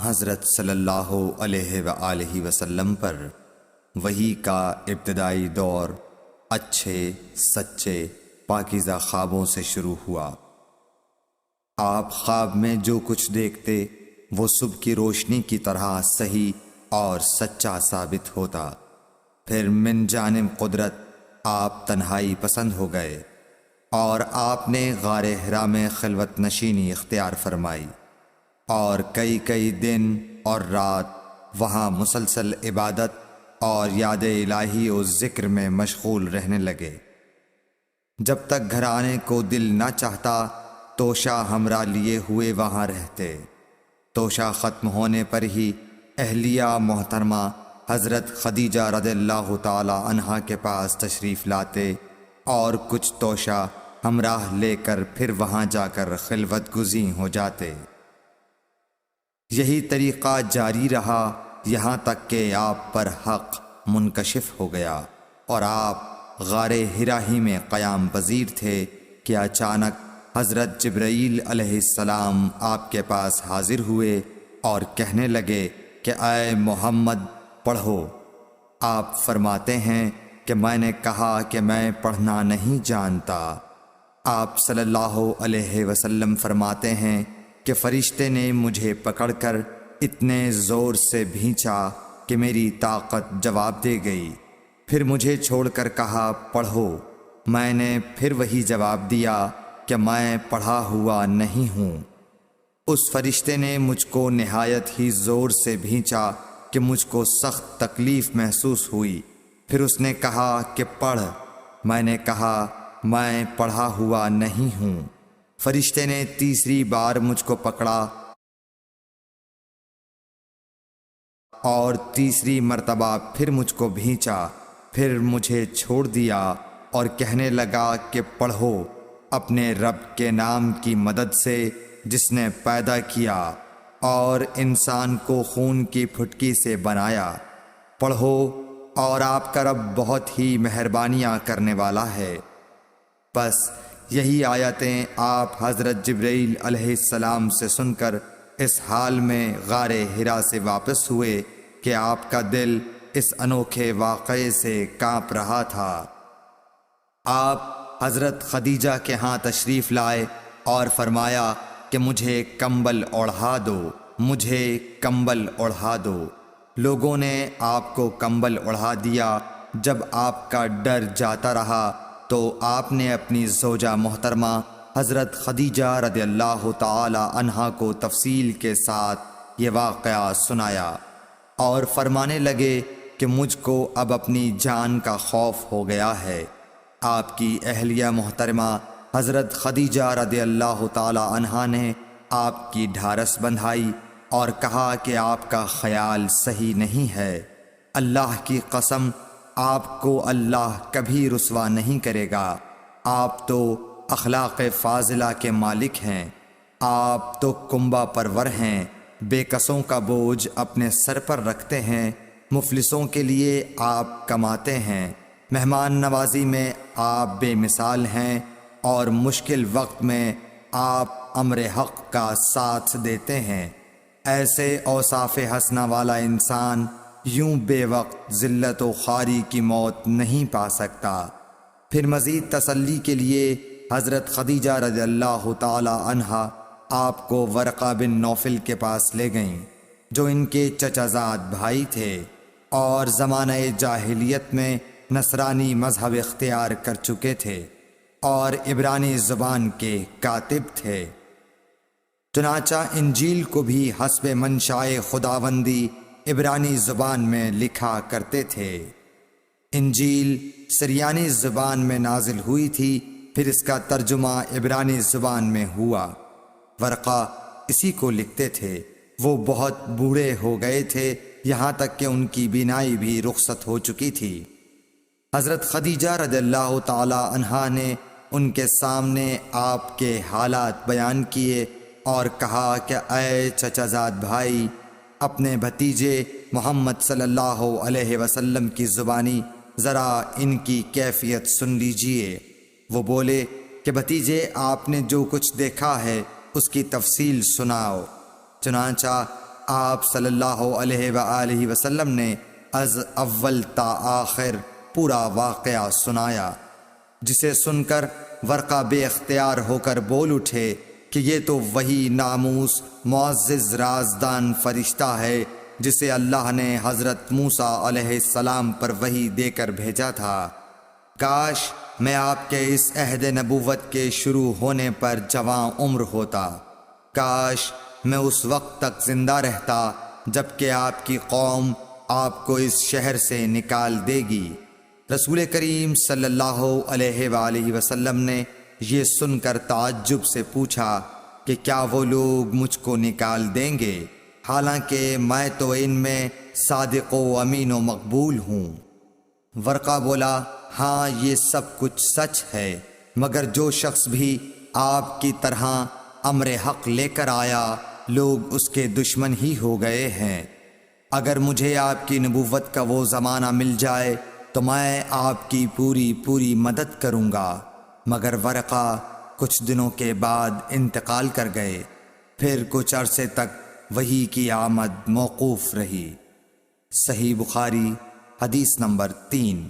حضرت صلی اللہ علیہ وآلہ وسلم پر وحی کا ابتدائی دور اچھے سچے پاکیزہ خوابوں سے شروع ہوا۔ آپ خواب میں جو کچھ دیکھتے وہ صبح کی روشنی کی طرح صحیح اور سچا ثابت ہوتا۔ پھر من جانب قدرت آپ تنہائی پسند ہو گئے اور آپ نے غار حرا میں خلوت نشینی اختیار فرمائی اور کئی دن اور رات وہاں مسلسل عبادت اور یاد الہی و ذکر میں مشغول رہنے لگے۔ جب تک گھر آنے کو دل نہ چاہتا توشہ ہمراہ لیے ہوئے وہاں رہتے۔ توشہ ختم ہونے پر ہی اہلیہ محترمہ حضرت خدیجہ رضی اللہ تعالی عنہا کے پاس تشریف لاتے اور کچھ توشہ ہمراہ لے کر پھر وہاں جا کر خلوت گزین ہو جاتے۔ یہی طریقہ جاری رہا یہاں تک کہ آپ پر حق منکشف ہو گیا اور آپ غار حرا ہی میں قیام پذیر تھے کہ اچانک حضرت جبرائیل علیہ السلام آپ کے پاس حاضر ہوئے اور کہنے لگے کہ اے محمد پڑھو۔ آپ فرماتے ہیں کہ میں نے کہا کہ میں پڑھنا نہیں جانتا۔ آپ صلی اللہ علیہ وسلم فرماتے ہیں کہ فرشتے نے مجھے پکڑ کر اتنے زور سے بھینچا کہ میری طاقت جواب دے گئی۔ پھر مجھے چھوڑ کر کہا پڑھو۔ میں نے پھر وہی جواب دیا کہ میں پڑھا ہوا نہیں ہوں۔ اس فرشتے نے مجھ کو نہایت ہی زور سے بھینچا کہ مجھ کو سخت تکلیف محسوس ہوئی۔ پھر اس نے کہا کہ پڑھ۔ میں نے کہا میں پڑھا ہوا نہیں ہوں۔ فرشتے نے تیسری بار مجھ کو پکڑا اور تیسری مرتبہ پھر مجھ کو بھینچا۔ پھر مجھے چھوڑ دیا اور کہنے لگا کہ پڑھو اپنے رب کے نام کی مدد سے جس نے پیدا کیا اور انسان کو خون کی پھٹکی سے بنایا۔ پڑھو اور آپ کا رب بہت ہی مہربانیاں کرنے والا ہے۔ بس یہی آیتیں آپ حضرت جبرائیل علیہ السلام سے سن کر اس حال میں غار حرا سے واپس ہوئے کہ آپ کا دل اس انوکھے واقعے سے کانپ رہا تھا۔ آپ حضرت خدیجہ کے ہاں تشریف لائے اور فرمایا کہ مجھے کمبل اوڑھا دو، مجھے کمبل اوڑھا دو۔ لوگوں نے آپ کو کمبل اوڑھا دیا۔ جب آپ کا ڈر جاتا رہا تو آپ نے اپنی زوجہ محترمہ حضرت خدیجہ رضی اللہ تعالی عنہا کو تفصیل کے ساتھ یہ واقعہ سنایا اور فرمانے لگے کہ مجھ کو اب اپنی جان کا خوف ہو گیا ہے۔ آپ کی اہلیہ محترمہ حضرت خدیجہ رضی اللہ تعالی عنہا نے آپ کی ڈھارس بندھائی اور کہا کہ آپ کا خیال صحیح نہیں ہے۔ اللہ کی قسم آپ کو اللہ کبھی رسوا نہیں کرے گا۔ آپ تو اخلاق فاضلہ کے مالک ہیں۔ آپ تو کنبہ پرور ہیں، بے کسوں کا بوجھ اپنے سر پر رکھتے ہیں، مفلسوں کے لیے آپ کماتے ہیں، مہمان نوازی میں آپ بے مثال ہیں اور مشکل وقت میں آپ امر حق کا ساتھ دیتے ہیں۔ ایسے اوصاف حسنہ والا انسان یوں بے وقت ذلت و خواری کی موت نہیں پا سکتا۔ پھر مزید تسلی کے لیے حضرت خدیجہ رضی اللہ تعالی عنہا آپ کو ورقہ بن نوفل کے پاس لے گئیں جو ان کے چچا زاد بھائی تھے اور زمانہ جاہلیت میں نصرانی مذہب اختیار کر چکے تھے اور عبرانی زبان کے کاتب تھے۔ چنانچہ انجیل کو بھی حسب منشائے خداوندی عبرانی زبان میں لکھا کرتے تھے۔ انجیل سریانی زبان میں نازل ہوئی تھی، پھر اس کا ترجمہ عبرانی زبان میں ہوا۔ ورقہ اسی کو لکھتے تھے۔ وہ بہت بوڑھے ہو گئے تھے، یہاں تک کہ ان کی بینائی بھی رخصت ہو چکی تھی۔ حضرت خدیجہ رضی اللہ تعالی عنہا نے ان کے سامنے آپ کے حالات بیان کیے اور کہا کہ اے چچا زاد بھائی، اپنے بھتیجے محمد صلی اللہ علیہ وسلم کی زبانی ذرا ان کی کیفیت سن لیجئے۔ وہ بولے کہ بھتیجے، آپ نے جو کچھ دیکھا ہے اس کی تفصیل سناؤ۔ چنانچہ آپ صلی اللہ علیہ وآلہ وسلم نے از اول تا آخر پورا واقعہ سنایا، جسے سن کر ورقہ بے اختیار ہو کر بول اٹھے کہ یہ تو وہی ناموس معزز رازدان فرشتہ ہے جسے اللہ نے حضرت موسیٰ علیہ السلام پر وحی دے کر بھیجا تھا۔ کاش میں آپ کے اس عہد نبوت کے شروع ہونے پر جواں عمر ہوتا، کاش میں اس وقت تک زندہ رہتا جب کہ آپ کی قوم آپ کو اس شہر سے نکال دے گی۔ رسول کریم صلی اللہ علیہ وآلہ وسلم نے یہ سن کر تعجب سے پوچھا کہ کیا وہ لوگ مجھ کو نکال دیں گے، حالانکہ میں تو ان میں صادق و امین و مقبول ہوں؟ ورقہ بولا، ہاں یہ سب کچھ سچ ہے، مگر جو شخص بھی آپ کی طرح امر حق لے کر آیا لوگ اس کے دشمن ہی ہو گئے ہیں۔ اگر مجھے آپ کی نبوت کا وہ زمانہ مل جائے تو میں آپ کی پوری مدد کروں گا، مگر ورقہ کچھ دنوں کے بعد انتقال کر گئے، پھر کچھ عرصے تک وحی کی آمد موقوف رہی۔ صحیح بخاری حدیث نمبر 3۔